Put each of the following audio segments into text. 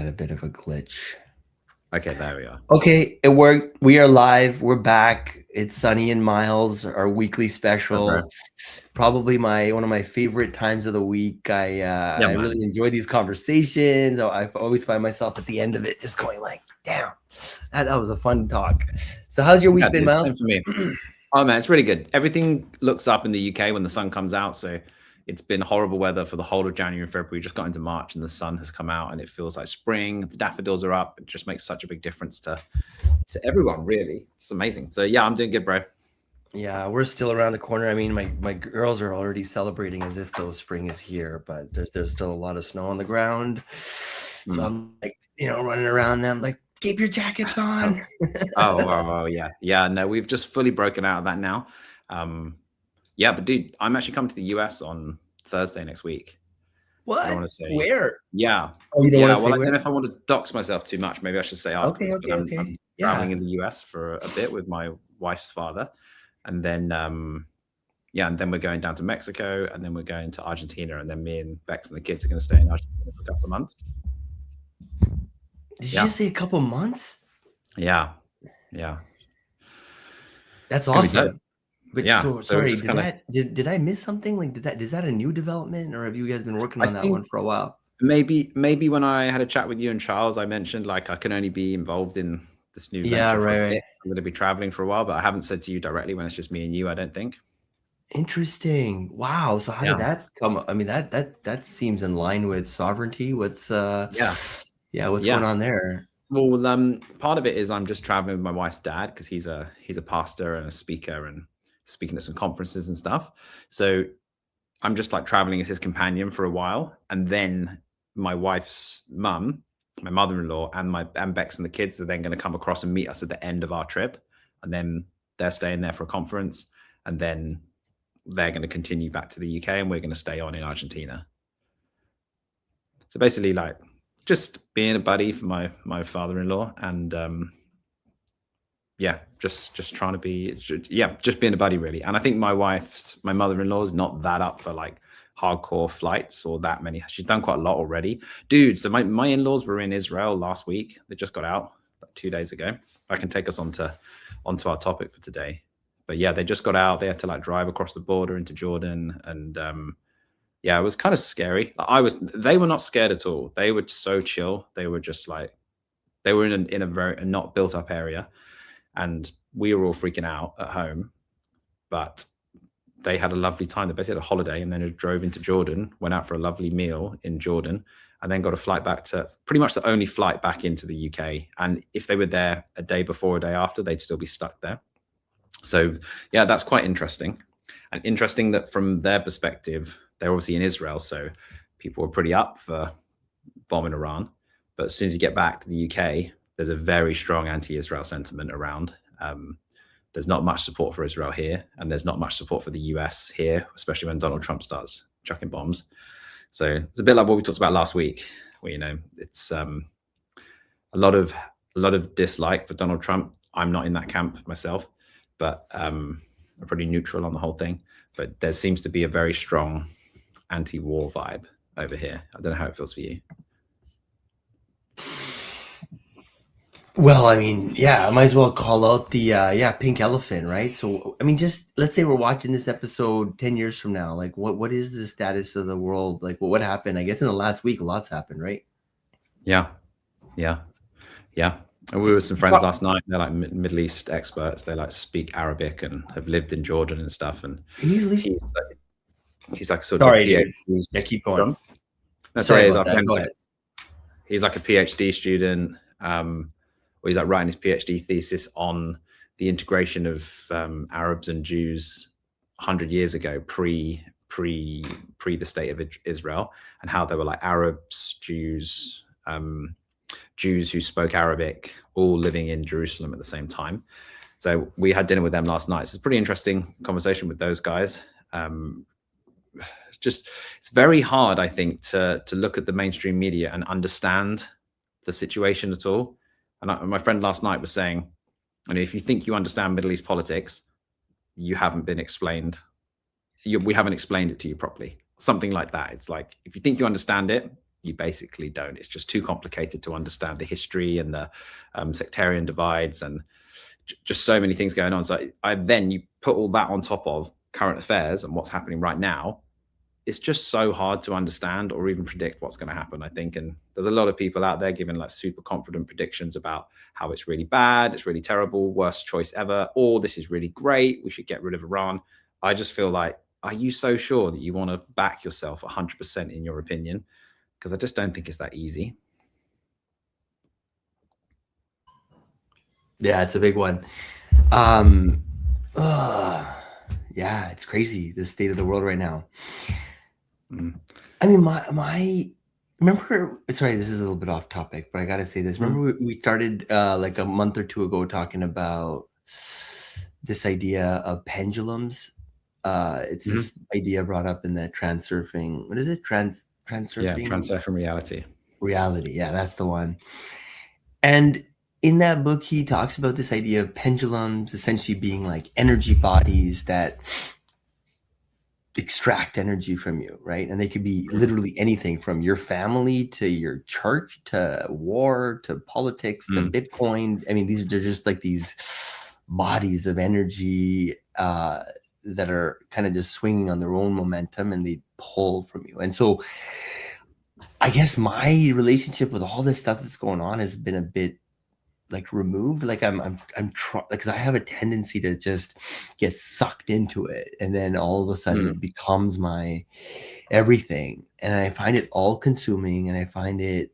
a bit of a glitch. Okay, there we are. Okay, it worked. We are live. We're back. It's Sunny and Miles, our weekly special. Okay. Probably one of my favorite times of the week. I really enjoy these conversations. I always find myself at the end of it just going like, damn, that was a fun talk. So how's your week been, Miles? Same for me. Oh man, it's really good. Everything looks up in the UK when the sun comes out. So it's been horrible weather for the whole of January and February. We just got into March and the sun has come out and it feels like spring. The daffodils are up. It just makes such a big difference to everyone, really. It's amazing. So yeah, I'm doing good, bro. Yeah, we're still around the corner. I mean, my girls are already celebrating as if though spring is here, but there's still a lot of snow on the ground. So I'm like, running around them like, keep your jackets on. oh yeah. No, we've just fully broken out of that now. Yeah, but dude, I'm actually coming to the US on Thursday next week. What? I don't want to say where. Yeah. Oh, you don't want to say well, where? I don't know if I want to dox myself too much. Maybe I should say afterwards. Okay. I'm traveling in the US for a bit with my wife's father, and then and then we're going down to Mexico, and then we're going to Argentina, and then me and Bex and the kids are going to stay in Argentina for a couple of months. Did you just say a couple months? Yeah. That's awesome. But yeah. So sorry, did I miss something? Like, is that a new development, or have you guys been working on that one for a while? Maybe when I had a chat with you and Charles, I mentioned like I can only be involved in this new venture for a bit. I'm going to be traveling for a while, but I haven't said to you directly when it's just me and you, I don't think. Interesting. Wow. So how did that come? I mean, that seems in line with sovereignty. What's what's going on there? Well, part of it is I'm just traveling with my wife's dad because he's a pastor and a speaker and speaking at some conferences and stuff. So I'm just like traveling as his companion for a while, and then my wife's mum, my mother-in-law, and Bex and the kids are then going to come across and meet us at the end of our trip, and then they're staying there for a conference, and then they're going to continue back to the UK, and we're going to stay on in Argentina. So basically, like just being a buddy for my father-in-law, and just trying to be just being a buddy really. And I think my mother-in-law is not that up for like hardcore flights or that many. She's done quite a lot already, dude. So my in-laws were in Israel last week. They just got out like 2 days ago. I can take us onto our topic for today, but yeah, they just got out. They had to like drive across the border into Jordan, and it was kind of scary. They were not scared at all. They were so chill. They were just like, they were in a very not built up area, and we were all freaking out at home, but they had a lovely time. They basically had a holiday, and then just drove into Jordan, went out for a lovely meal in Jordan, and then got a flight back to pretty much the only flight back into the UK. And if they were there a day before, a day after, they'd still be stuck there. So yeah, that's quite interesting. And interesting that from their perspective, they're obviously in Israel, so people were pretty up for bombing Iran. But as soon as you get back to the UK, there's a very strong anti-Israel sentiment around. There's not much support for Israel here, and there's not much support for the US here, especially when Donald Trump starts chucking bombs. So it's a bit like what we talked about last week, where it's a lot of dislike for Donald Trump. I'm not in that camp myself, but I'm pretty neutral on the whole thing. But there seems to be a very strong anti-war vibe over here. I don't know how it feels for you. Well, I mean, I might as well call out the pink elephant, right? So, I mean, just let's say we're watching this episode 10 years from now. Like, what is the status of the world? Like, what happened? I guess in the last week, a lot's happened, right? Yeah. And we were with some friends last night. They're like Middle East experts. They like speak Arabic and have lived in Jordan and stuff. And he's like sort of PhD. Yeah, keep going. Sorry about that. Go ahead. He's like a PhD student. He's like writing his PhD thesis on the integration of Arabs and Jews 100 years ago, pre the state of Israel, and how there were like Arabs, Jews, Jews who spoke Arabic, all living in Jerusalem at the same time. So we had dinner with them last night. So it's a pretty interesting conversation with those guys. It's very hard, I think, to look at the mainstream media and understand the situation at all. And my friend last night was saying, if you think you understand Middle East politics, you haven't been explained. We haven't explained it to you properly. Something like that. It's like, if you think you understand it, You basically don't. It's just too complicated to understand the history and the sectarian divides and just so many things going on. So then you put all that on top of current affairs and what's happening right now. It's just so hard to understand or even predict what's going to happen, I think. And there's a lot of people out there giving like super confident predictions about how it's really bad, it's really terrible, worst choice ever, or this is really great, we should get rid of Iran. I just feel like, are you so sure that you want to back yourself 100% in your opinion? Because I just don't think it's that easy. Yeah, it's a big one. Um, yeah, it's crazy, the state of the world right now. I mean, my remember, sorry, this is a little bit off topic, but I gotta say this. Remember we started like a month or two ago talking about this idea of pendulums. It's this idea brought up in the transurfing. What is it? Yeah, Transurfing transfer from reality. reality. Yeah, that's the one. And in that book, he talks about this idea of pendulums essentially being like energy bodies that extract energy from you, right? And they could be literally anything from your family to your church to war to politics to Bitcoin. I mean, they're just like these bodies of energy that are kind of just swinging on their own momentum, and they pull from you. And so I guess my relationship with all this stuff that's going on has been a bit like removed. Like I'm trying, because I have a tendency to just get sucked into it, and then all of a sudden it becomes my everything, and I find it all consuming, and I find it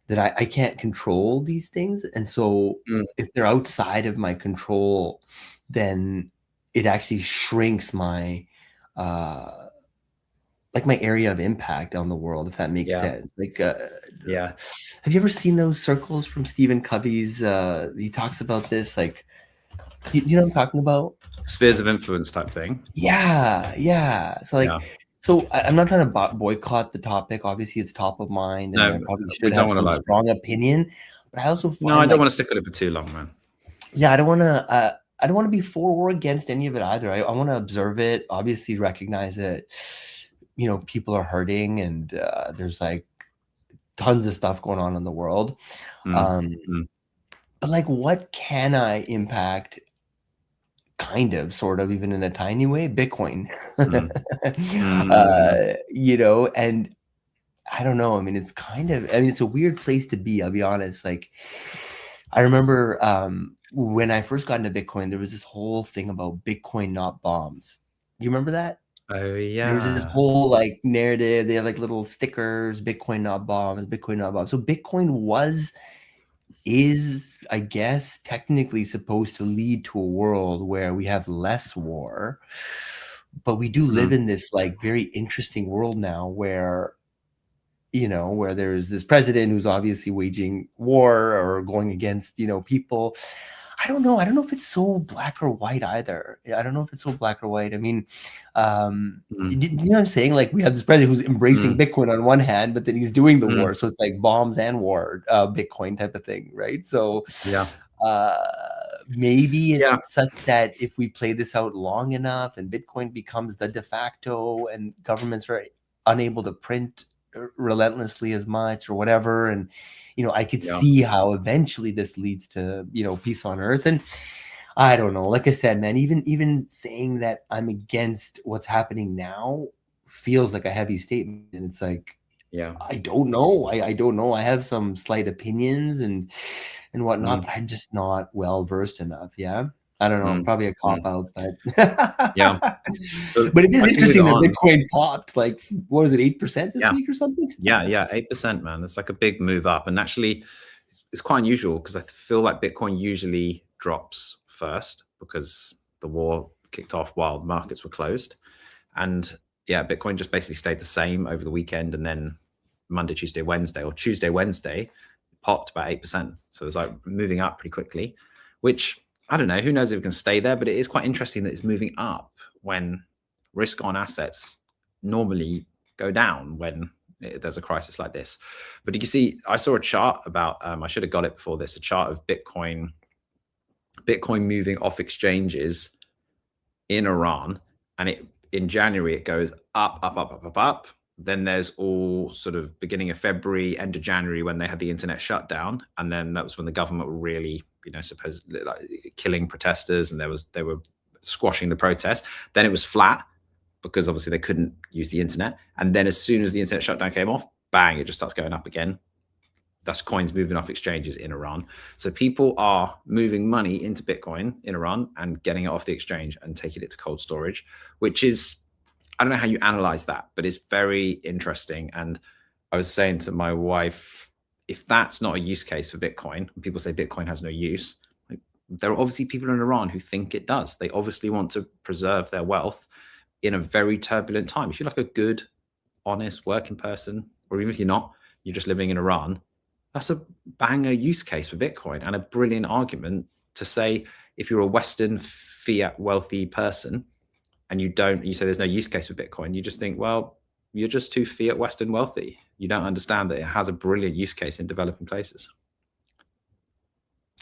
that I can't control these things, and so if they're outside of my control, then it actually shrinks my like my area of impact on the world, if that makes Yeah. sense. Like, Yeah. have you ever seen those circles from Stephen Covey's? He talks about this, like, you know what I'm talking about? Spheres of influence type thing. Yeah, yeah. So, Yeah. like, I'm not trying to boycott the topic. Obviously, it's top of mind, and I No, probably we should don't have want to some like. strong opinion. But I also No, I find don't like, want to stick with it for too long, man. yeah, I don't want to. I don't want to be for or against any of it either. I want to observe it. Obviously, recognize that people are hurting, and there's like tons of stuff going on in the world. But like, what can I impact? Kind of, sort of, even in a tiny way, Bitcoin. And I don't know. I mean, it's kind of, I mean, it's a weird place to be. I'll be honest. Like, I remember when I first got into Bitcoin, there was this whole thing about Bitcoin, not bombs. You remember that? Oh There was this yeah. whole like narrative. They had like little stickers, Bitcoin, not bombs, Bitcoin, not bombs. So Bitcoin is, I guess, technically supposed to lead to a world where we have less war, but we do live in this like very interesting world now where where there's this president who's obviously waging war or going against people. I don't know if it's so black or white either. I don't know if it's so black or white. I mean, you know what I'm saying? Like, we have this president who's embracing Bitcoin on one hand, but then he's doing the war. So it's like bombs and war, Bitcoin type of thing, right? So Yeah. maybe it's Yeah. such that if we play this out long enough and Bitcoin becomes the de facto and governments are unable to print relentlessly as much or whatever, and I could Yeah. see how eventually this leads to peace on earth. And I don't know, like I said, man, even saying that I'm against what's happening now feels like a heavy statement. And it's like, Yeah. I don't know. I don't know. I have some slight opinions and whatnot, but I'm just not well versed enough. Yeah. I don't know. Probably a cop out, but Yeah. But but it is I can move it interesting that on. Bitcoin popped like, what was it, 8% this Yeah. week or something? Yeah. 8%, man. That's like a big move up. And actually, it's quite unusual because I feel like Bitcoin usually drops first because the war kicked off while markets were closed. And yeah, Bitcoin just basically stayed the same over the weekend. And then Monday, Tuesday, Wednesday, or Tuesday, Wednesday, popped about 8%. So it was like moving up pretty quickly, which I don't know. Who knows if it can stay there? But it is quite interesting that it's moving up when risk on assets normally go down when there's a crisis like this. But you can see, I saw a chart about, I should have got it before this, a chart of Bitcoin moving off exchanges in Iran. And in January, it goes up, up, up, up, up, up. Then there's all sort of beginning of February, end of January, when they had the internet shut down, and then that was when the government were really, supposedly like killing protesters, and they were squashing the protest. Then it was flat because obviously they couldn't use the internet, and then as soon as the internet shutdown came off, bang, it just starts going up again. That's coins moving off exchanges in Iran. So people are moving money into Bitcoin in Iran and getting it off the exchange and taking it to cold storage, which is, I don't know how you analyze that, but it's very interesting. And I was saying to my wife, if that's not a use case for Bitcoin, and people say Bitcoin has no use, like, there are obviously people in Iran who think it does. They obviously want to preserve their wealth in a very turbulent time. If you're like a good, honest working person, or even if you're not, you're just living in Iran, that's a banger use case for Bitcoin and a brilliant argument to say, if you're a Western fiat wealthy person and you say there's no use case for Bitcoin, you just think, well, you're just too fiat Western wealthy. You don't understand that it has a brilliant use case in developing places.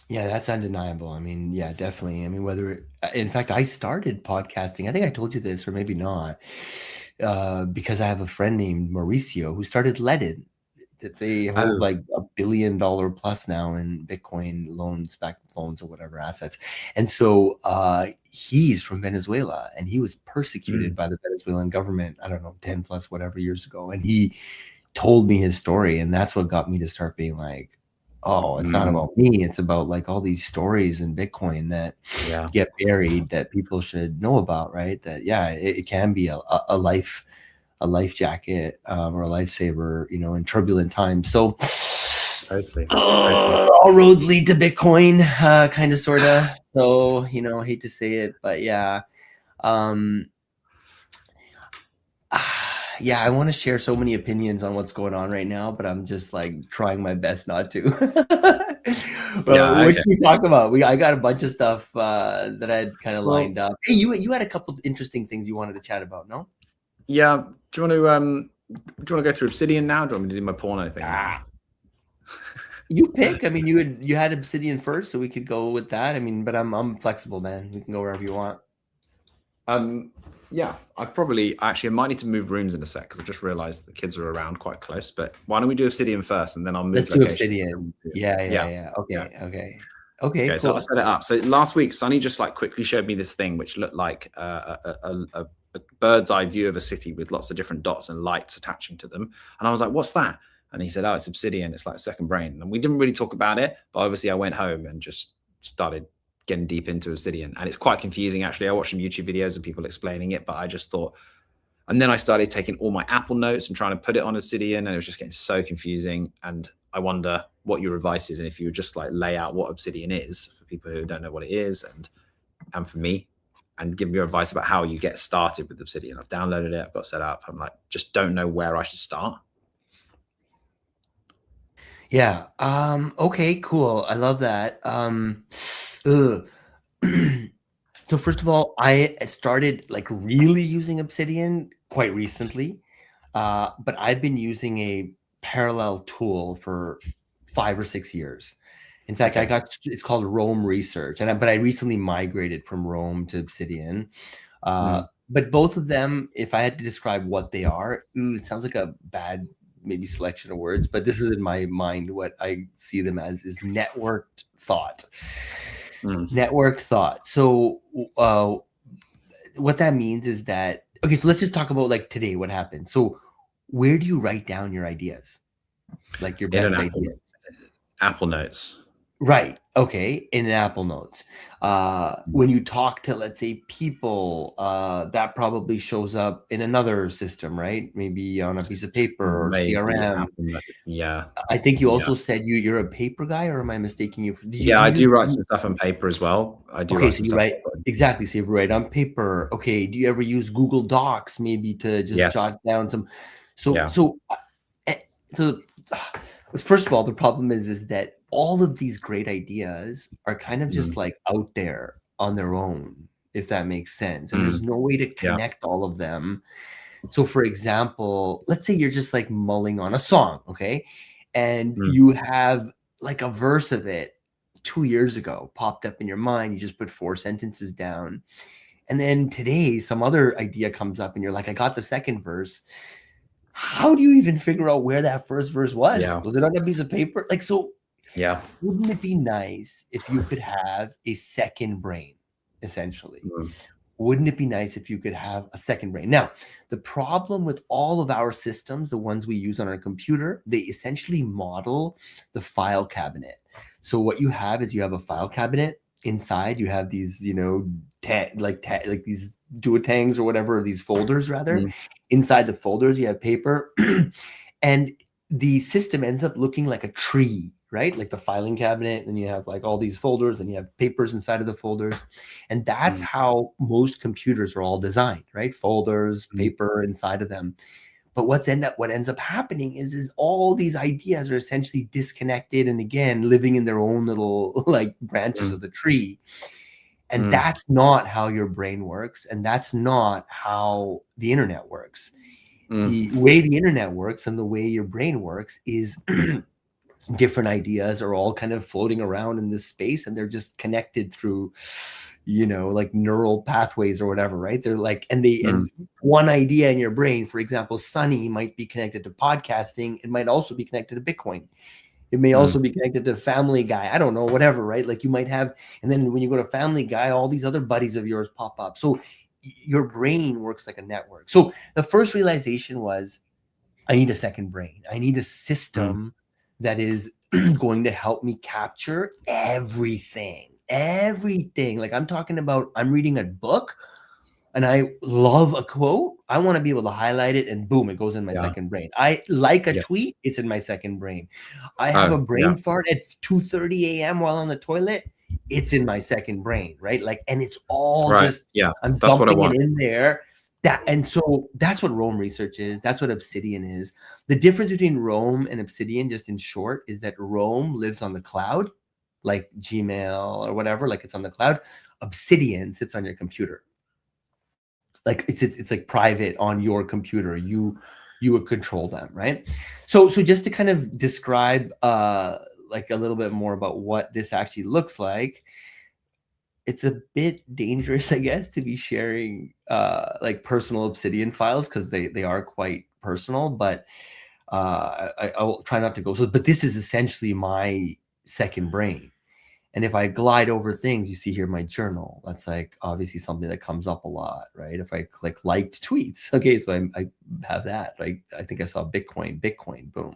Yeah, that's undeniable. I mean, yeah, definitely. I mean, in fact, I started podcasting. I think I told you this, or maybe not, because I have a friend named Mauricio who started Ledin. That they hold Oh, like $1 billion plus now in Bitcoin loans, back loans, or whatever assets. And so he's from Venezuela, and he was persecuted by the Venezuelan government, I don't know, 10 plus whatever years ago. And he told me his story, and that's what got me to start being like, oh, it's not about me. It's about like all these stories in Bitcoin that yeah. get buried that people should know about, right? That, yeah, it can be a life jacket or a lifesaver, in turbulent times. So Totally. all roads lead to Bitcoin, kind of, sort of. So, I hate to say it, but yeah. Yeah, I want to share so many opinions on what's going on right now, but I'm just like trying my best not to. Yeah. What Okay. should we talk about? I got a bunch of stuff that I had kind of Well, lined up. Hey, you had a couple interesting things you wanted to chat about, no? yeah. Do you want to go through Obsidian now? Do you want me to do my porno thing now? You pick. I mean, you had Obsidian first, so we could go with that. I mean, but I'm flexible, man. We can go wherever you want. Yeah, I might need to move rooms in a sec because I just realized the kids are around quite close. But why don't we do Obsidian first, and then I'll move Let's do location. Obsidian. Yeah, yeah, Yeah, yeah. yeah. Okay, Okay, so I'll cool. set it up. So last week, Sonny just like quickly showed me this thing which looked like a bird's eye view of a city with lots of different dots and lights attaching to them. And I was like, "What's that?" And he said, "Oh, it's Obsidian. It's like second brain." And we didn't really talk about it, but obviously I went home and just started getting deep into Obsidian. And it's quite confusing, actually. I watched some YouTube videos of people explaining it, but I just thought, and then I started taking all my Apple notes and trying to put it on Obsidian, and it was just getting so confusing. And I wonder what your advice is, and if you would just like lay out what Obsidian is for people who don't know what it is, and for me, and give me your advice about how you get started with Obsidian. I've downloaded it, I've got set up. I'm like, just don't know where I should start. Yeah. Okay, cool. I love that. Ugh. So first of all, I started like really using Obsidian quite recently, but I've been using a parallel tool for 5 or 6 years. In fact, Okay. it's called Roam Research, but I recently migrated from Roam to Obsidian. But both of them, if I had to describe what they are, it sounds like a bad maybe selection of words, but this is in my mind what I see them as is networked thought. Networked thought. So what that means is that, okay, so let's just talk about like today, what happened. So where do you write down your ideas? Like your In an best ideas? Apple Notes. Right. Okay. In Apple Notes. When you talk to, let's say, people, that probably shows up in another system, right? Maybe on a piece of paper or Maybe CRM. Apple Notes. Yeah. I think you Yeah. also said you're a paper guy, or am I mistaking you? Yeah, Do I you do write some stuff on paper as well. I do Okay, write so some you stuff. write exactly. So you write on paper. Okay. Do you ever use Google Docs maybe to just Yes. jot down some? So Yeah. so eh, so first of all, the problem is that all of these great ideas are kind of just like out there on their own, if that makes sense. And there's no way to Yeah. connect all of them. So for example, let's say you're just like mulling on a song, okay? And you have like a verse of it 2 years ago popped up in your mind. You just put 4 sentences down. And then today some other idea comes up and you're like, I got the second verse. how do you even figure out where that first verse was? Yeah. Was it on a piece of paper? Like, so Yeah. wouldn't it be nice if you could have a second brain, essentially? Mm, Wouldn't it be nice if you could have a second brain? Now, the problem with all of our systems, the ones we use on our computer, they essentially model the file cabinet. So what you have is you have a file cabinet. Inside, you have these, like these duotangs or whatever, or these folders rather. mm, Inside the folders, you have paper, and the system ends up looking like a tree, right? Like the filing cabinet, and you have like all these folders, and you have papers inside of the folders. And that's mm, how most computers are all designed, right? Folders, mm, paper inside of them. But what ends up happening is all these ideas are essentially disconnected and again living in their own little like branches mm, of the tree. And mm, that's not how your brain works, and that's not how the internet works. mm, The way the internet works and the way your brain works is different ideas are all kind of floating around in this space, and they're just connected through, like neural pathways or whatever, right? They're like, mm, and one idea in your brain, for example, Sunny might be connected to podcasting. It might also be connected to Bitcoin. It may mm, also be connected to Family Guy. I don't know, whatever, right? Like you might have, and then when you go to Family Guy, all these other buddies of yours pop up. So your brain works like a network. So the first realization was, I need a second brain. I need a mm, system that is going to help me capture everything. Everything. Like I'm talking about, I'm reading a book and I love a quote. I want to be able to highlight it and boom, it goes in my yeah. second brain. I like a Yeah. tweet, it's in my second brain. I have Oh, a yeah. brain fart at 2:30 a.m. while on the toilet, it's in my second brain, right? Like, and it's all Right. just, Yeah. I'm That's what I dumping it want. in there. And so that's what Rome research is. That's what Obsidian is. The difference between Rome and Obsidian, just in short, is that Rome lives on the cloud, like Gmail or whatever, like it's on the cloud. Obsidian sits on your computer. Like it's like private on your computer. You would control them, right? So just to kind of describe like a little bit more about what this actually looks like, it's a bit dangerous, I guess, to be sharing like personal Obsidian files because they are quite personal. But I'll try not to go. So, but this is essentially my second brain. And if I glide over things, you see here my journal. That's like obviously something that comes up a lot, right? If I click liked tweets, okay, so I have that. Right? I think I saw Bitcoin, boom.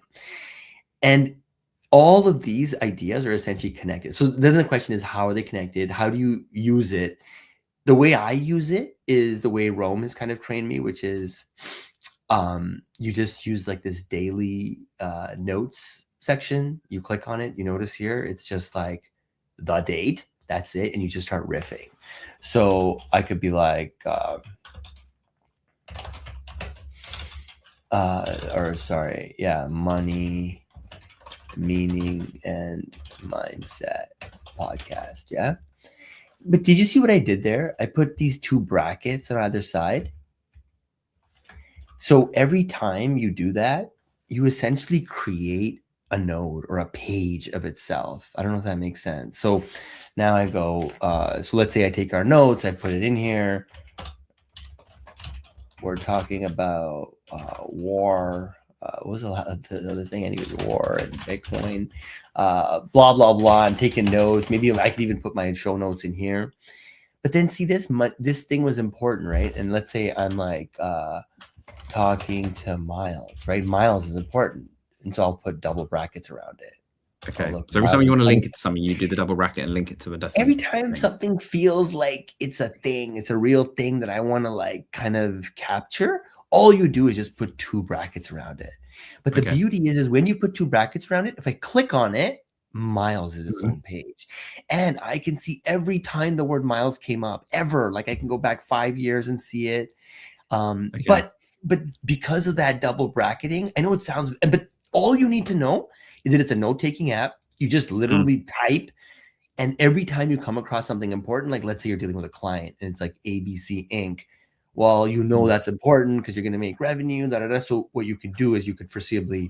And all of these ideas are essentially connected. So then the question is, how are they connected? How do you use it? The way I use it is the way Rome has kind of trained me, which is you just use like this daily notes section. You click on it, you notice here, it's just like the date, that's it, and you just start riffing. So I could be like, money, meaning, and mindset podcast. Yeah. But did you see what I did there? I put these two brackets on either side. So every time you do that, you essentially create a node or a page of itself. I don't know if that makes sense. So now I go, so let's say I take our notes, I put it in here. We're talking about war. What was the other thing I needed? War and Bitcoin, blah, blah, blah. I'm taking notes. Maybe I could even put my show notes in here. But then see, this thing was important, right? And let's say I'm like, talking to Miles, right? Miles is important. And so I'll put double brackets around it. Okay. Look, So every time Miles you is want to playing. link it to something, you do the double bracket and link it to a Every different time thing. something feels like it's a thing, it's a real thing that I want to like kind of capture, all you do is just put two brackets around it. But the Okay. beauty is when you put two brackets around it, if I click on it, Miles is its Mhm. own page. And I can see every time the word Miles came up, ever. Like I can go back 5 years and see it. Okay. But because of that double bracketing, I know it sounds, but all you need to know is that it's a note-taking app. You just Mm, literally type, and every time you come across something important, like let's say you're dealing with a client and it's like ABC Inc. Well, you know mm, that's important because you're going to make revenue. Da, da, da. So what you could do is you could foreseeably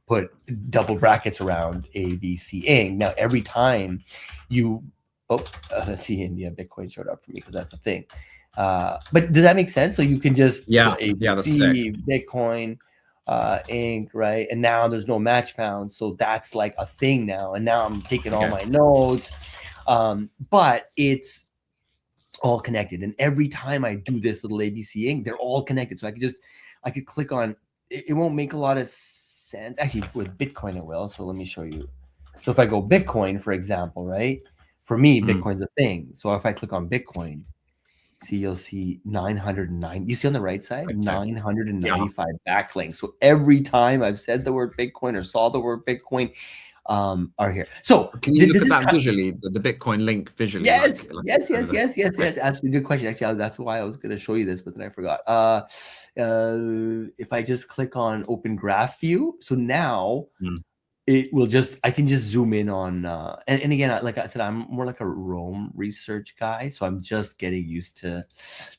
put double brackets around ABC Inc. Now every time you, let's see, India Bitcoin showed up for me because that's a thing. But does that make sense? So you can just yeah. put Yeah. That's sick. ABC Bitcoin. ink, right? And now there's no match found, so that's like a thing now. And now I'm taking all Okay. my notes, but it's all connected. And every time I do this little ABC ink, they're all connected. So I could click on. It won't make a lot of sense. Actually, with Bitcoin it will. So let me show you. So if I go Bitcoin, for example, right? For me, Bitcoin's a thing. So if I click on Bitcoin, see, you'll see 909. You see on the right side, Okay. 995 backlinks. So every time I've said the word Bitcoin or saw the word Bitcoin, are here. So Can you look this at is that visually, the Bitcoin link visually, yes, it's over there? Okay. Absolutely good question. Actually, that's why I was going to show you this, but then I forgot. If I just click on Open Graph View, so now Mm. it will just I can just zoom in on and again, like I said, I'm more like a Rome research guy, so I'm just getting used to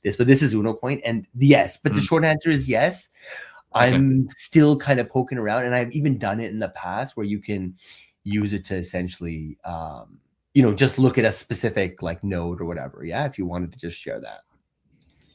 this. But this is UnoCoin, and yes, but the Mm. short answer is yes. Okay. I'm still kind of poking around, and I've even done it in the past where you can use it to essentially just look at a specific like node or whatever. Yeah, if you wanted to just share that.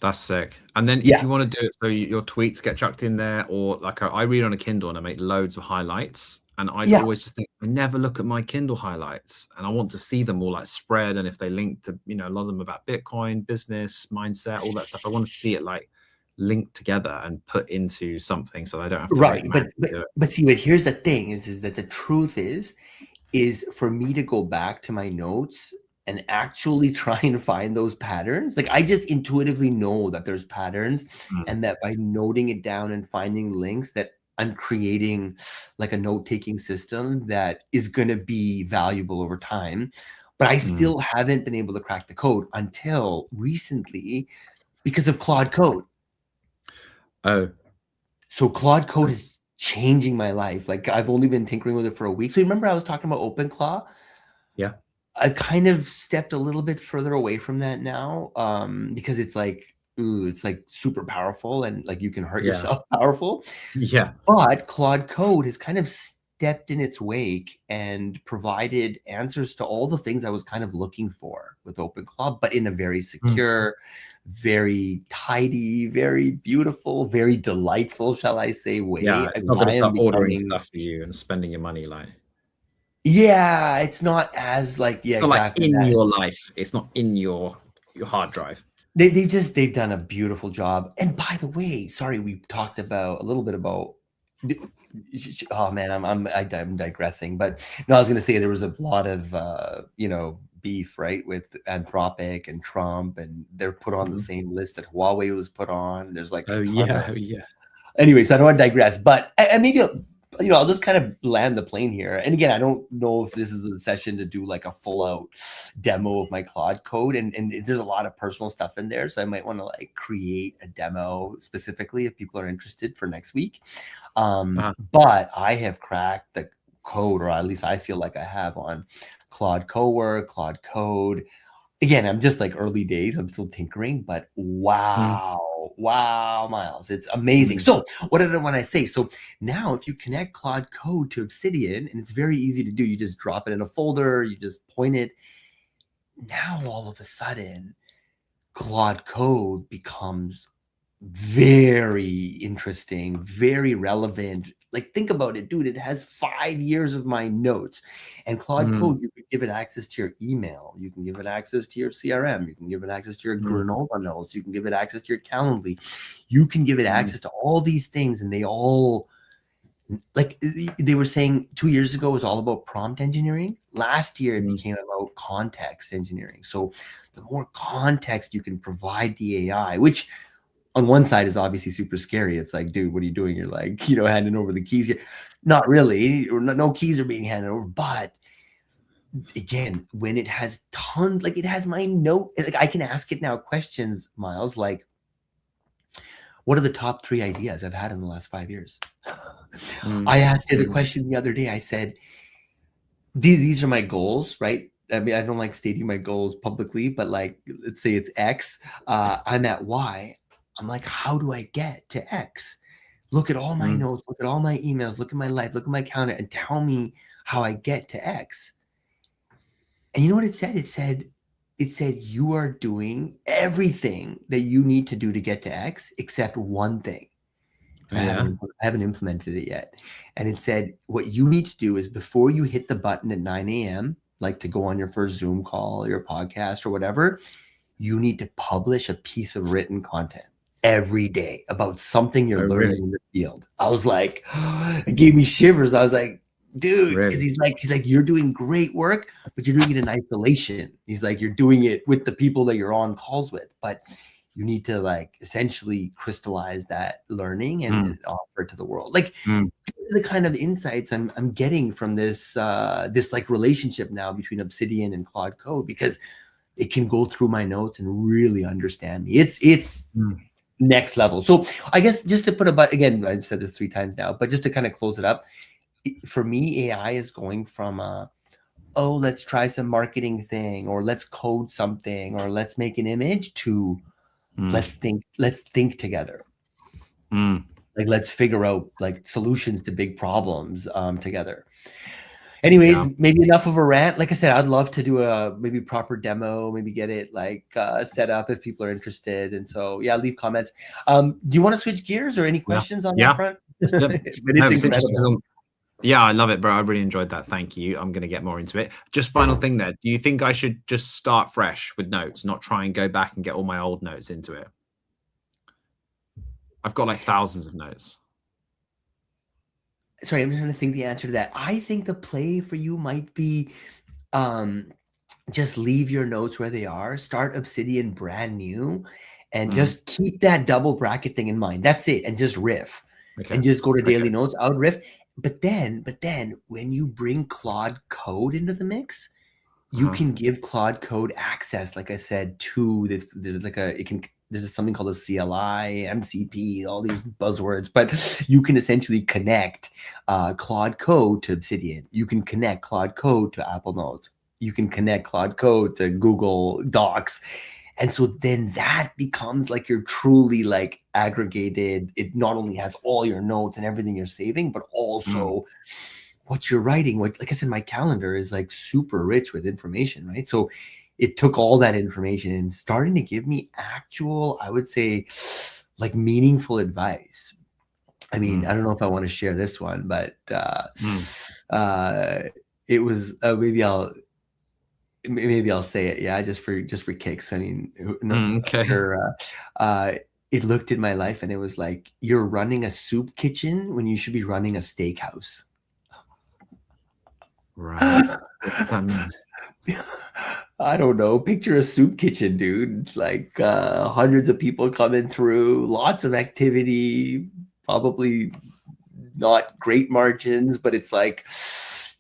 That's sick. And then if Yeah, you want to do it so your tweets get chucked in there, or like I read on a Kindle and I make loads of highlights, and I'd yeah, always just think I never look at my Kindle highlights, and I want to see them all like spread, and if they link to a lot of them about Bitcoin, business, mindset, all that stuff, I want to see it like linked together and put into something so I don't have to like right. But manually but do it. but see, but here's the thing: is that the truth is for me to go back to my notes and actually try and find those patterns. Like I just intuitively know that there's patterns, Mm, and that by noting it down and finding links, that I'm creating like a note-taking system that is going to be valuable over time. But I mm. still haven't been able to crack the code until recently because of Claude Code. Oh, So Claude Code is changing my life. Like I've only been tinkering with it for a week. So remember I was talking about OpenClaw? yeah, I've kind of stepped a little bit further away from that now, because it's like, ooh, it's like super powerful and like you can hurt yeah, yourself powerful. yeah. But Claude Code has kind of stepped in its wake and provided answers to all the things I was kind of looking for with OpenClaw, but in a very Mm. secure, very tidy, very beautiful, very delightful, shall I say, Yeah, way. it's And not going to I am start ordering becoming, stuff for you and spending your money like. yeah, it's not as like, yeah, Not like exactly in that. your life. It's not in your hard drive. They've done a beautiful job. And by the way, sorry, we talked about a little bit about. Oh man, I'm digressing, but no, I was going to say there was a lot of beef, right, with Anthropic and Trump, and they're put on the Mhm. same list that Huawei was put on. There's like a Oh ton yeah, of oh yeah. anyway, so I don't want to digress, but and maybe I'll just kind of land the plane here. And again, I don't know if this is the session to do like a full out demo of my Claude code, and there's a lot of personal stuff in there, so I might want to like create a demo specifically if people are interested for next week. Uh-huh. But I have cracked the code, or at least I feel like I have on Claude Cowork, Claude Code. Again, I'm just like early days. I'm still tinkering, but Mm, wow, Miles, it's amazing. mm, So, what did I want to say? So now, if you connect Claude Code to Obsidian, and it's very easy to do, you just drop it in a folder, you just point it. Now, all of a sudden, Claude Code becomes very interesting, very relevant. Like, think about it, dude. It has 5 years of my notes. And Claude mm, Code, you can give it access to your email. You can give it access to your CRM. You can give it access to your mm, granola notes. You can give it access to your Calendly. You can give it mm, access to all these things. And they all, like, they were saying 2 years ago was all about prompt engineering. Last year, it mm, became about context engineering. So the more context you can provide the AI, which on one side is obviously super scary. It's like, dude, what are you doing? You're like, handing over the keys here. Not really, or no keys are being handed over. But again, when it has tons, like it has my note, like I can ask it now questions, Miles, like, what are the top 3 ideas I've had in the last 5 years? mm, I asked it a mm, question the other day. I said, these are my goals, right? I mean, I don't like stating my goals publicly, but like, let's say it's X, I'm at Y. I'm like, how do I get to X? Look at all my mm, notes, look at all my emails, look at my life, look at my calendar, and tell me how I get to X. And you know what it said? It said you are doing everything that you need to do to get to X except one thing. Yeah. I haven't implemented it yet. And it said, what you need to do is before you hit the button at 9 a.m., like to go on your first Zoom call or your podcast or whatever, you need to publish a piece of written content every day about something you're Oh, learning really? in the field. I was like, it gave me shivers. I was like, dude, because Really? he's like, you're doing great work, but you're doing it in isolation. He's like, you're doing it with the people that you're on calls with, but you need to like essentially crystallize that learning and offer it to the world. Like the kind of insights I'm getting from this this like relationship now between Obsidian and Claude Code, because it can go through my notes and really understand me. It's next level. So I guess just to put a but again, I've said this 3 times now, but just to kind of close it up, for me, AI is going from oh, let's try some marketing thing, or let's code something, or let's make an image, to let's think together. Like let's figure out like solutions to big problems together. Anyways, maybe enough of a rant. Like I said, I'd love to do a maybe proper demo, maybe get it like set up if people are interested. And so, yeah, leave comments. Do you want to switch gears or any questions on that front? But it's incredible. Yeah, I love it, bro. I really enjoyed that. Thank you. I'm going to get more into it. Just final thing there. Do you think I should just start fresh with notes, not try and go back and get all my old notes into it? I've got like thousands of notes. Sorry, I'm just trying to think the answer to that. I think the play for you might be just leave your notes where they are, start Obsidian brand new, and just keep that double bracket thing in mind. That's it. And just riff. And just go to daily notes. I would riff. But then when you bring Claude Code into the mix, you can give Claude Code access, like I said, to there's like there's something called a CLI, MCP, all these buzzwords, but you can essentially connect Claude Code to Obsidian. You can connect Claude Code to Apple Notes. You can connect Claude Code to Google Docs. And so then that becomes like you're truly like aggregated. It not only has all your notes and everything you're saving, but also what you're writing. Like I said, my calendar is like super rich with information, right? So it took all that information and starting to give me actual, I would say, like meaningful advice. I mean, I don't know if I want to share this one, but it was maybe I'll say it. Yeah, just for kicks. I mean, I'm sure. It looked at my life and it was like, you're running a soup kitchen when you should be running a steakhouse. Right. What does that mean? I don't know. Picture a soup kitchen, dude. It's like hundreds of people coming through, lots of activity, probably not great margins, but it's like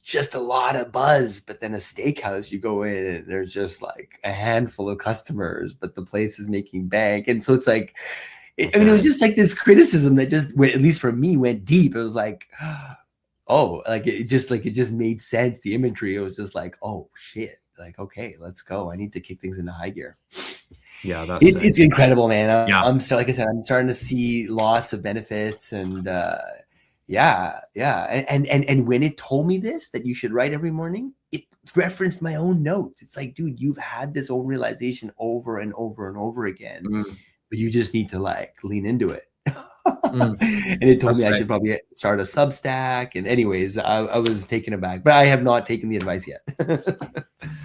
just a lot of buzz. But then a steakhouse, you go in and there's just like a handful of customers, but the place is making bank. And so it's like, I mean, it was just like this criticism that just went, at least for me, went deep. It was like, oh, like it just made sense. The imagery, it was just like, oh shit. Like, okay, let's go. I need to kick things into high gear. Yeah, it's incredible, man. Yeah. I'm still, like I said, I'm starting to see lots of benefits, and yeah. And when it told me this, that you should write every morning, it referenced my own notes. It's like, dude, you've had this own realization over and over and over again, but you just need to like lean into it. And it told me I should probably start a Substack. And anyways, I was taken aback, but I have not taken the advice yet.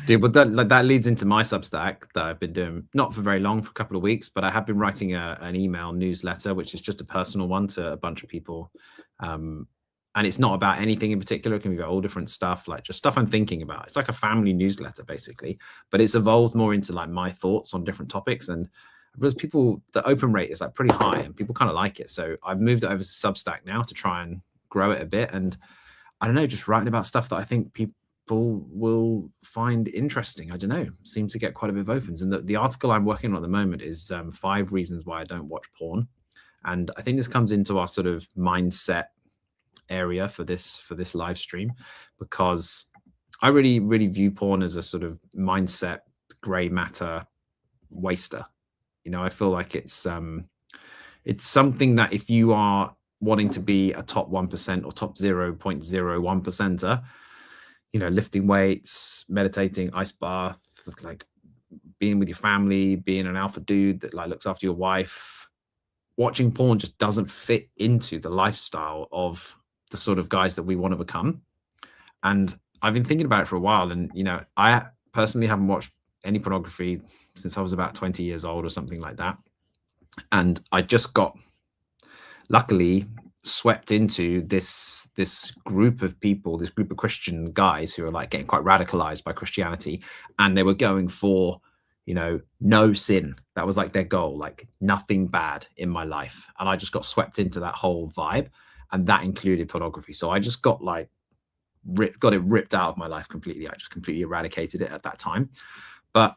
Dude, but that leads into my Substack that I've been doing, not for very long, for a couple of weeks, but I have been writing an email newsletter, which is just a personal one to a bunch of people. And it's not about anything in particular. It can be about all different stuff, like just stuff I'm thinking about. It's like a family newsletter, basically, but it's evolved more into like my thoughts on different topics. And because the open rate is like pretty high and people kind of like it. So I've moved it over to Substack now to try and grow it a bit. And I don't know, just writing about stuff that I think people will find interesting. I don't know, seems to get quite a bit of opens. And the article I'm working on at the moment is 5 reasons why I don't watch porn. And I think this comes into our sort of mindset area for this live stream, because I really, really view porn as a sort of mindset gray matter waster. You know, I feel like it's something that if you are wanting to be a top 1% or top 0.01%er, you know, lifting weights, meditating, ice bath, like being with your family, being an alpha dude that like looks after your wife, watching porn just doesn't fit into the lifestyle of the sort of guys that we want to become. And I've been thinking about it for a while. And, you know, I personally haven't watched any pornography since I was about 20 years old or something like that. And I just got, luckily, swept into this group of people, this group of Christian guys who are like getting quite radicalized by Christianity. And they were going for, you know, no sin. That was like their goal, like nothing bad in my life. And I just got swept into that whole vibe. And that included pornography. So I just got like, got it ripped out of my life completely. I just completely eradicated it at that time. But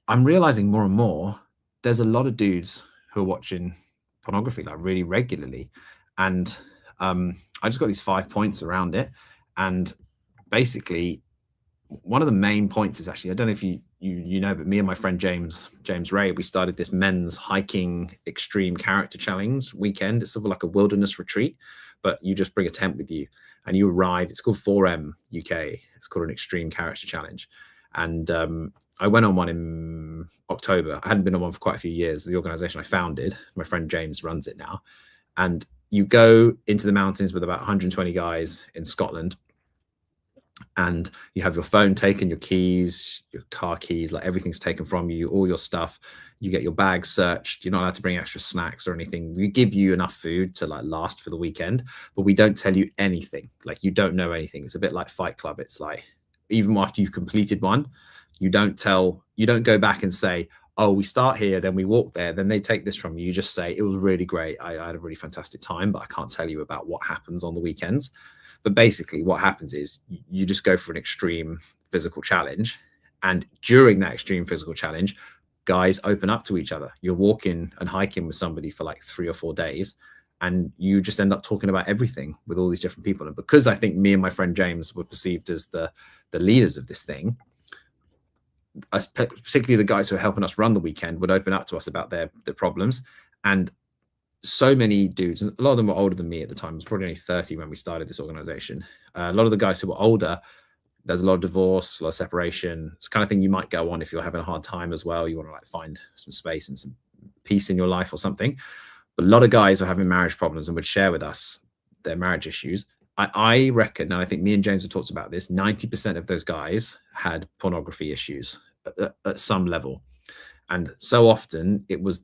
I'm realizing more and more there's a lot of dudes who are watching pornography like really regularly. And I just got these 5 points around it. And basically, one of the main points is actually, I don't know if you know, but me and my friend James Ray, we started this men's hiking extreme character challenge weekend. It's sort of like a wilderness retreat, but you just bring a tent with you and you arrive. It's called 4M UK. It's called an extreme character challenge. And I went on one in October. I hadn't been on one for quite a few years. The organization I founded, my friend James runs it now. And you go into the mountains with about 120 guys in Scotland. And you have your phone taken, your keys, your car keys, like everything's taken from you, all your stuff. You get your bag searched. You're not allowed to bring extra snacks or anything. We give you enough food to like last for the weekend, but we don't tell you anything. Like you don't know anything. It's a bit like Fight Club. It's like, even after you've completed one, you don't go back and say, oh, we start here, then we walk there, then they take this from you. You just say, it was really great. I had a really fantastic time, but I can't tell you about what happens on the weekends. But basically what happens is you just go for an extreme physical challenge. And during that extreme physical challenge, guys open up to each other. You're walking and hiking with somebody for like 3 or 4 days, and you just end up talking about everything with all these different people. And because I think me and my friend James were perceived as the leaders of this thing, particularly the guys who are helping us run the weekend would open up to us about their problems. And so many dudes, and a lot of them were older than me at the time. I was probably only 30 when we started this organization. A lot of the guys who were older, there's a lot of divorce, a lot of separation. It's the kind of thing you might go on if you're having a hard time as well. You want to like find some space and some peace in your life or something. But a lot of guys were having marriage problems and would share with us their marriage issues. I reckon, and I think me and James have talked about this, 90% of those guys had pornography issues at some level. And so often it was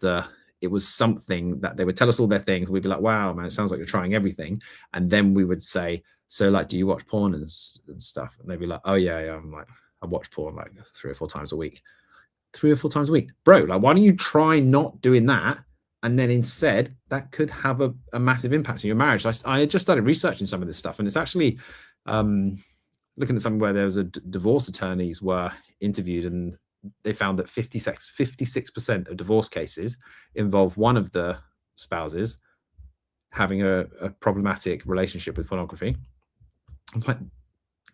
something that they would tell us all their things. We'd be like, wow, man, it sounds like you're trying everything. And then we would say, so like, do you watch porn and stuff? And they'd be like, oh yeah. I'm like, I watch porn like 3 or 4 times a week. 3 or 4 times a week. Bro, like, why don't you try not doing that? And then instead, that could have a massive impact on your marriage. I just started researching some of this stuff. And it's actually looking at something where there was divorce attorneys were interviewed, and they found that 56% of divorce cases involve one of the spouses having a problematic relationship with pornography. It's like,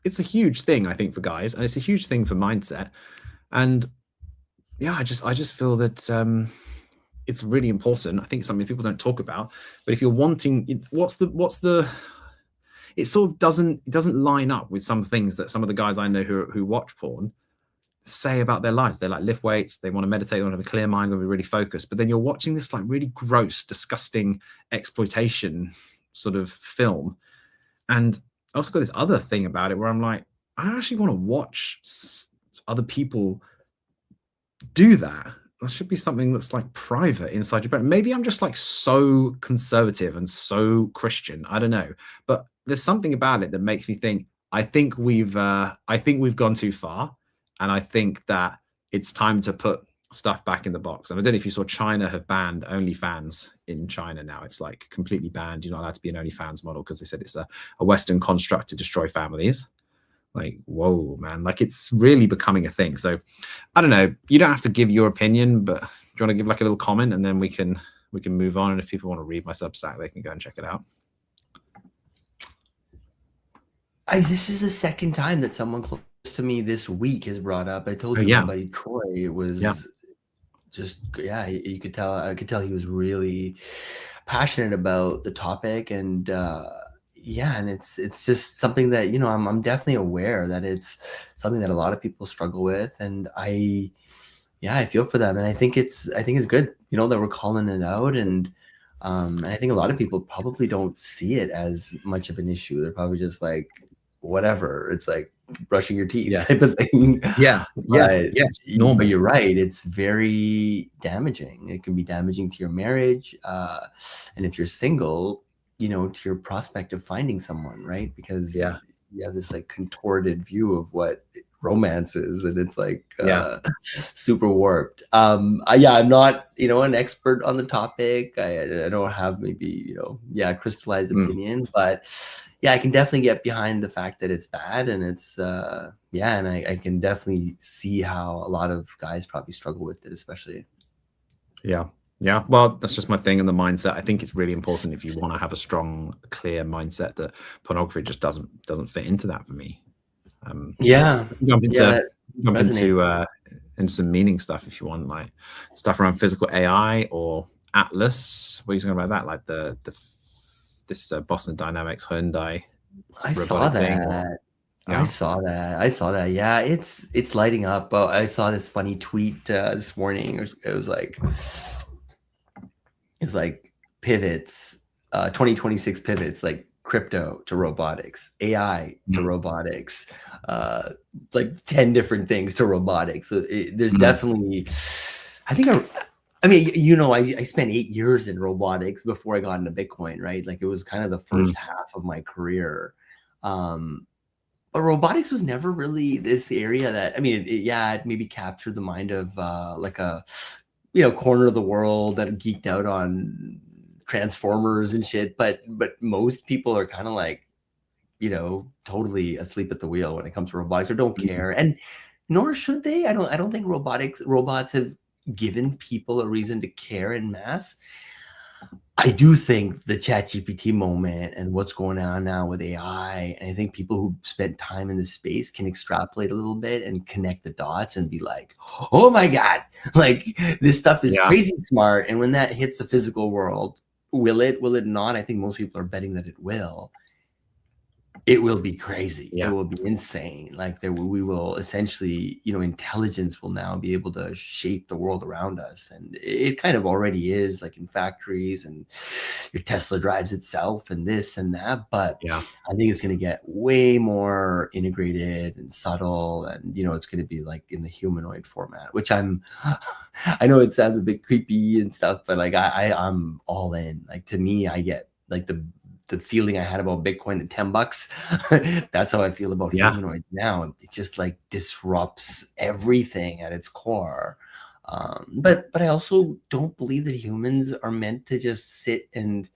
it's a huge thing, I think, for guys, and it's a huge thing for mindset. And yeah, I just feel that it's really important. I think it's something people don't talk about. But if you're wanting, what's the it sort of doesn't line up with some things that some of the guys I know who watch porn say about their lives. They like lift weights, they want to meditate, they want to have a clear mind, they want to be really focused. But then you're watching this like really gross, disgusting exploitation sort of film. And I also got this other thing about it where I'm like, I don't actually want to watch other people do that. That should be something that's like private inside your brain. Maybe I'm just like so conservative and so Christian. I don't know. But there's something about it that makes me think, I think we've gone too far. And I think that it's time to put stuff back in the box. And I don't know if you saw China have banned OnlyFans in China now. It's like completely banned. You're not allowed to be an OnlyFans model because they said it's a Western construct to destroy families. Like, whoa, man. Like, it's really becoming a thing. So I don't know. You don't have to give your opinion, but do you want to give like a little comment, and then we can move on. And if people want to read my Substack, they can go and check it out. This is the second time that someone close to me this week has brought up. I told you my buddy Troy. It was just, you could tell. I could tell he was really passionate about the topic, and and it's just something that, you know, I'm definitely aware that it's something that a lot of people struggle with, and I feel for them, and I think it's good, you know, that we're calling it out. And And I think a lot of people probably don't see it as much of an issue. They're probably just like, whatever. It's like brushing your teeth Yeah. type of thing. Yeah. Yeah. But Yes. but Normal. you're right. It's very damaging. It can be damaging to your marriage, and if you're single, to your prospect of finding someone, right? Because Yeah. you have this like contorted view of what romance is, and it's like Yeah. super warped. Yeah, I'm not an expert on the topic. I don't have maybe crystallized Mm. opinion, but yeah, I can definitely get behind the fact that it's bad, and it's yeah, and I can definitely see how a lot of guys probably struggle with it, especially. Yeah. Yeah. Well, that's just my thing and the mindset. I think it's really important if you want to have a strong, clear mindset that pornography just doesn't fit into that for me. Yeah, Jump yeah, into that jump resonates. into some meaning stuff if you want, like stuff around physical AI or Atlas. What are you talking about that? Like this Boston Dynamics Hyundai I saw robotic thing, or that. I yeah. saw that. I saw that. Yeah, it's lighting up. Oh, I saw this funny tweet this morning. It was like pivots, 2026 pivots, like crypto to robotics, AI to Mm. robotics, like 10 different things to robotics. So there's Mm. definitely, I think, I mean, I spent 8 years in robotics before I got into Bitcoin, right? Like it was kind of the Mm. first half of my career. Um, but robotics was never really this area that, I mean, it maybe captured the mind of like a, corner of the world that geeked out on Transformers and shit. But most people are kind of like, totally asleep at the wheel when it comes to robotics, or don't Mm. care. And nor should they. I don't think robots have given people a reason to care in mass. I do think the ChatGPT moment and what's going on now with AI, and I think people who spent time in this space can extrapolate a little bit and connect the dots and be like, oh my God, like this stuff is Yeah. crazy smart. And when that hits the physical world, will it? Will it not? I think most people are betting that it will. It will be crazy. It Yeah. will be insane. Like we will essentially, intelligence will now be able to shape the world around us, and it kind of already is, like in factories, and your Tesla drives itself, and this and that. But Yeah. I think it's going to get way more integrated and subtle, and it's going to be like in the humanoid format, which I know it sounds a bit creepy and stuff, but like I'm all in. Like to me, I get like the feeling I had about Bitcoin at $10. That's how I feel about Yeah. humanoids now. It just like disrupts everything at its core. But I also don't believe that humans are meant to just sit and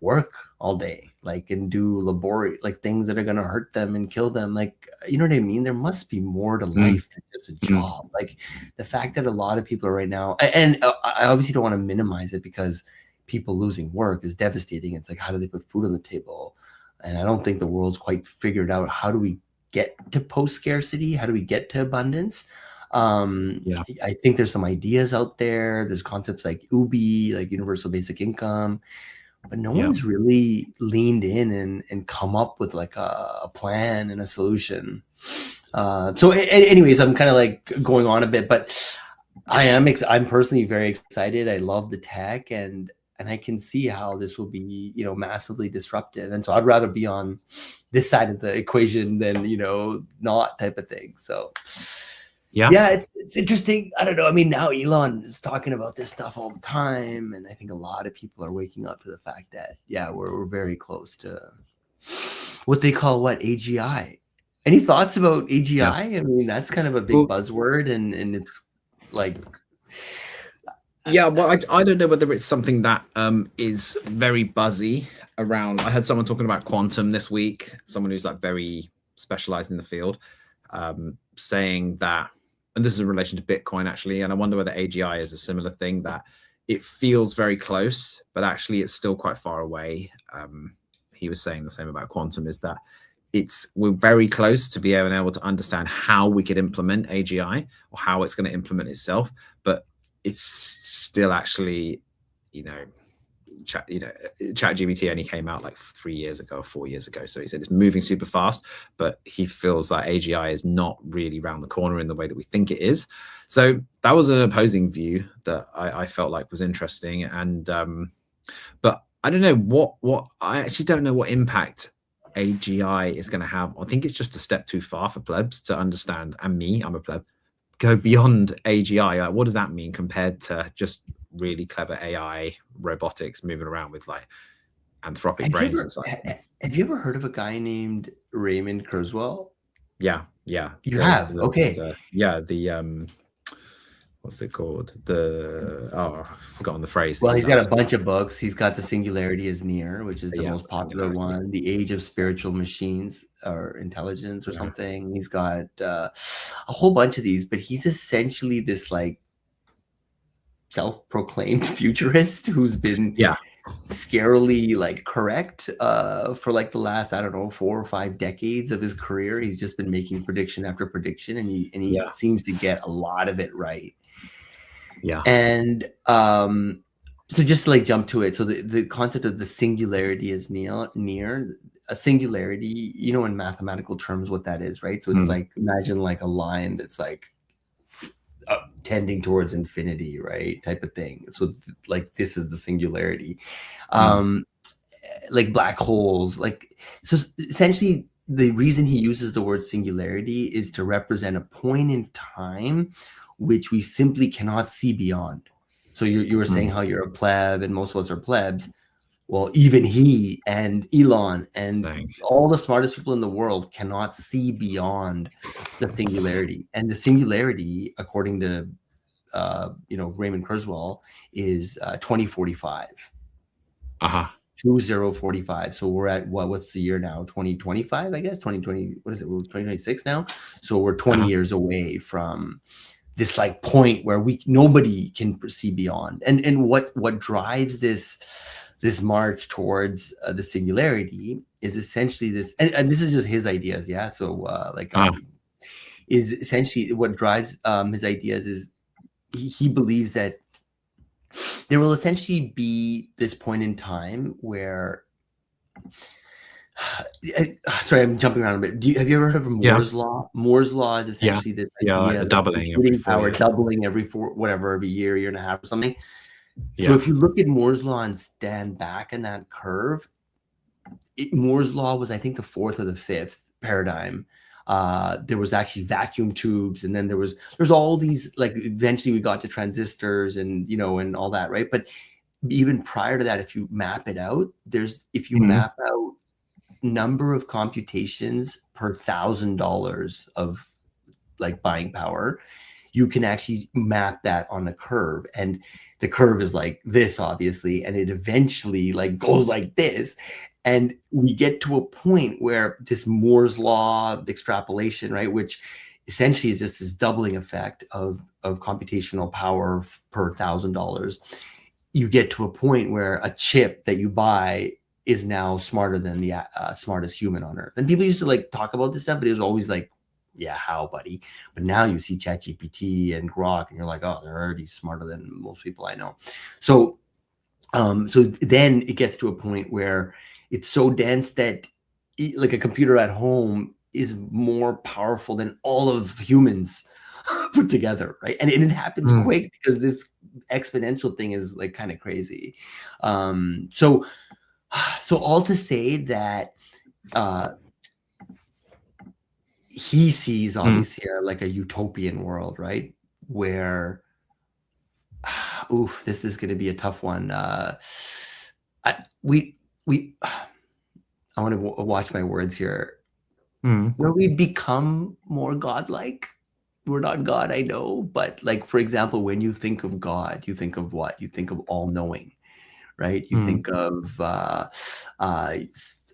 work all day, like, and do laborious, like, things that are going to hurt them and kill them. Like, you know what I mean? There must be more to Mm. life than just a Mm. job. Like the fact that a lot of people are right now, and I obviously don't want to minimize it, because people losing work is devastating. It's like, how do they put food on the table? And I don't think the world's quite figured out, how do we get to post scarcity? How do we get to abundance? Yeah. I think there's some ideas out there. There's concepts like UBI, like universal basic income, but no Yeah. one's really leaned in and come up with like a plan and a solution. Anyways, I'm kind of like going on a bit, but I'm personally very excited. I love the tech, and I can see how this will be, massively disruptive. And so I'd rather be on this side of the equation than, not, type of thing. So Yeah. yeah, it's interesting. I don't know. I mean, now Elon is talking about this stuff all the time, and I think a lot of people are waking up to the fact that, yeah, we're very close to what they call AGI. Any thoughts about Yeah. AGI? I mean, that's kind of a big Well, buzzword, and it's like, yeah, well, I don't know whether it's something that is very buzzy around. I heard someone talking about quantum this week, someone who's like very specialized in the field, saying that, and this is in relation to Bitcoin actually, and I wonder whether AGI is a similar thing, that it feels very close, but actually it's still quite far away. He was saying the same about quantum, is that we're very close to being able to understand how we could implement AGI or how it's going to implement itself, but it's still actually, ChatGPT only came out like 3 years ago or 4 years ago. So he said it's moving super fast, but he feels that AGI is not really around the corner in the way that we think it is. So that was an opposing view that I felt like was interesting. And But I don't know what I actually don't know what impact AGI is going to have. I think it's just a step too far for plebs to understand. And me, I'm a pleb. Go beyond AGI. Like, what does that mean compared to just really clever AI robotics moving around with like anthropic Have you brains ever inside them? have you ever heard of a guy named Raymond Kurzweil? Yeah, yeah. You have? Okay. The what's it called? I've forgotten the phrase that Well, he he's got a does. bunch of books. He's got The Singularity is Near, which is the Yeah, most popular singularity. one, The Age of Spiritual Machines or Intelligence or Yeah, something. He's got a whole bunch of these, but he's essentially this like self-proclaimed futurist who's been yeah. scarily like correct for like the last, I don't know, 4 or 5 decades of his career. He's just been making prediction after prediction, and he Yeah, seems to get a lot of it right. yeah. And so just to like jump to it, so the concept of the singularity is near a singularity, you know, in mathematical terms what that is, right? So it's Mm, like, imagine like a line that's like tending towards infinity, right, type of thing. So like this is the singularity. mm, um like black holes, like, so essentially the reason he uses the word singularity is to represent a point in time which we simply cannot see beyond. So you were saying mm. how you're a pleb and most of us are plebs. Well, even he and Elon and Saying, all the smartest people in the world cannot see beyond the singularity. And the singularity, according to Raymond Kurzweil, is 2045. uh-huh. 2045. So we're at what's the year now? 2025, I guess. 2020, what is it? We're 2026 now. So we're 20 Uh-huh. years away from this like point where nobody can see beyond. And what drives this march towards the singularity is essentially this, and this is just his ideas, yeah. So like Uh-huh. I is essentially what drives his ideas is he believes that there will essentially be this point in time where sorry, I'm jumping around a bit. Have you ever heard of Yeah, Moore's law? Moore's law is yeah, essentially this yeah. Like idea the that doubling every computing four power years. doubling every year and a half or something. So Yeah. if you look at Moore's law and stand back in that curve, Moore's law was, I think, the fourth or the fifth paradigm. There was actually vacuum tubes, and then there's all these, like, eventually we got to transistors and and all that, right? But even prior to that, if you map it out, if you Mm, map out number of computations per $1,000 of like buying power, you can actually map that on a curve. And the curve is like this, obviously, and it eventually like goes like this. And we get to a point where this Moore's law extrapolation, right, which essentially is just this doubling effect of computational power per $1,000. You get to a point where a chip that you buy is now smarter than the smartest human on earth. And people used to like talk about this stuff, but it was always like, yeah, how, buddy? But now you see ChatGPT and Grok, and you're like, oh, they're already smarter than most people I know. So, so then it gets to a point where it's so dense that like a computer at home is more powerful than all of humans put together, right? And it happens mm, quick because this exponential thing is like kind of crazy. So so all to say that uh, he sees mm, obviously like a utopian world, right? Where, oof, this is going to be a tough one. I, we, I want to watch my words here. mm, Where we become more godlike. We're not God, I know, but like for example, when you think of God, you think of what? You think of all knowing, right? You mm, think of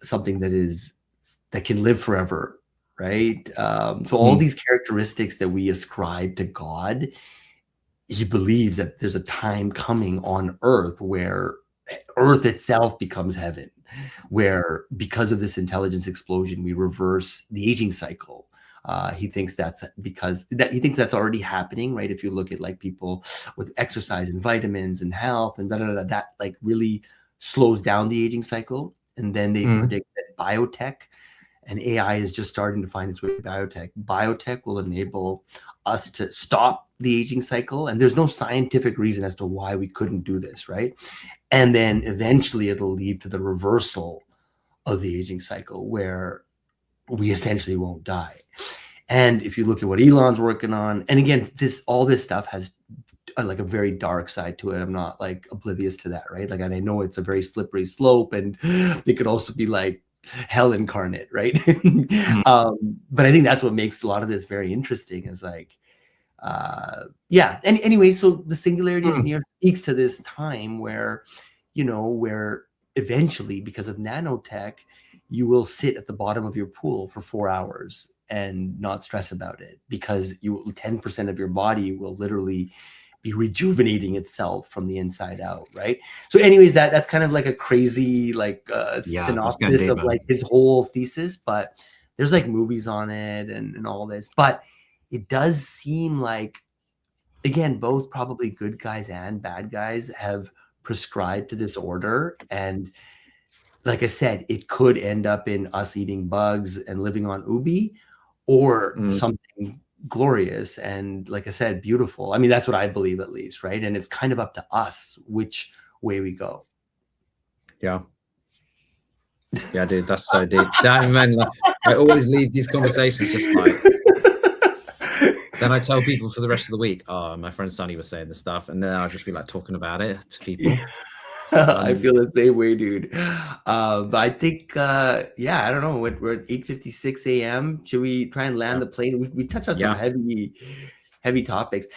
something that can live forever, right? So all mm, these characteristics that we ascribe to God, he believes that there's a time coming on Earth where Earth itself becomes heaven, where because of this intelligence explosion, we reverse the aging cycle. He thinks he thinks that's already happening, right? If you look at like people with exercise and vitamins and health and that like really slows down the aging cycle. And then they mm, predict that biotech and AI is just starting to find its way to biotech. Biotech will enable us to stop the aging cycle, and there's no scientific reason as to why we couldn't do this, right? And then eventually it'll lead to the reversal of the aging cycle, where we essentially won't die. And if you look at what Elon's working on, and again, all this stuff has like a very dark side to it. I'm not like oblivious to that, right? Like, and I know it's a very slippery slope, and it could also be like hell incarnate, right? But I think that's what makes a lot of this very interesting. Is like, yeah. And anyway, so the singularity engineer speaks to this time where, where eventually, because of nanotech, you will sit at the bottom of your pool for 4 hours and not stress about it, because 10% of your body will literally be rejuvenating itself from the inside out, right? So anyways, that's kind of like a crazy like synopsis deep, of like his whole thesis, but there's like movies on it and all this. But it does seem like, again, both probably good guys and bad guys have prescribed to this order. And like I said, it could end up in us eating bugs and living on Ubi, or something glorious and, like I said, beautiful. I mean, that's what I believe, at least, right? And it's kind of up to us which way we go. Yeah, dude, that's so deep. Damn, man, like, I always leave these conversations just like. Then I tell people for the rest of the week, oh, my friend Sonny was saying this stuff, and then I'll just be like talking about it to people. I feel the same way, dude. But I think, yeah, I don't know. We're at 8:56 a.m. Should we try and land the plane? We touched on some heavy topics.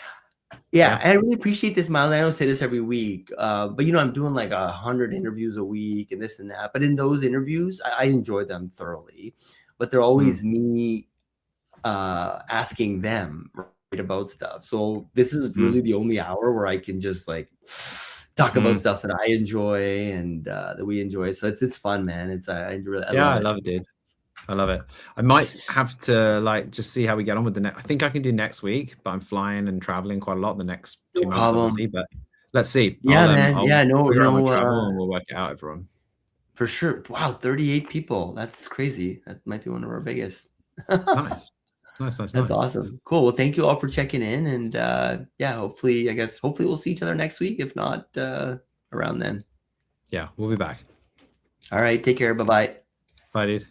Yeah, and I really appreciate this, Miles. I don't say this every week, but I'm doing like 100 interviews a week and this and that. But in those interviews, I enjoy them thoroughly. But they're always me asking them, right, about stuff. So this is really the only hour where I can just like talk about stuff that I enjoy and that we enjoy. So it's fun, man. I love it, dude. I love it. I might have to like just see how we get on with the next. I think I can do next week, but I'm flying and traveling quite a lot the next 2 months, obviously. But let's see. Yeah, man. I'll figure out my travel and we'll work it out, everyone. For sure. Wow, 38 people. That's crazy. That might be one of our biggest. Nice. That's awesome. Cool. Well, thank you all for checking in, and yeah, hopefully we'll see each other next week. If not, around then. Yeah, we'll be back. All right. Take care. Bye-bye. Bye, dude.